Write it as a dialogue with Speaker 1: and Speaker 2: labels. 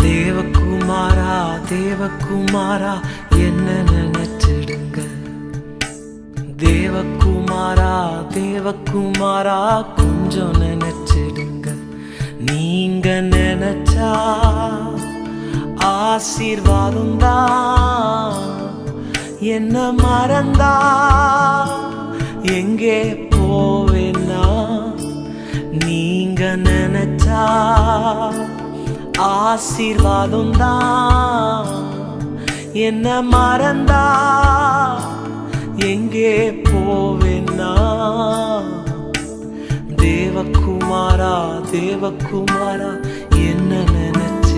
Speaker 1: தேவகுமாரா தேவகுமாரா என்ன நினைச்சிடுங்க. தேவகுமாரா தேவகுமாரா கொஞ்சம் நினைச்சிடுங்க. நீங்க நினைச்சா ஆசீர்வாதம் தான். என்ன மறந்தா எங்கே போவேன்னா, நீங்க நினைச்சா ஆசீர்வாதம் தான். என்ன மறந்தா எங்கே போவேன்னா, தேவகுமாரா தேவகுமாரா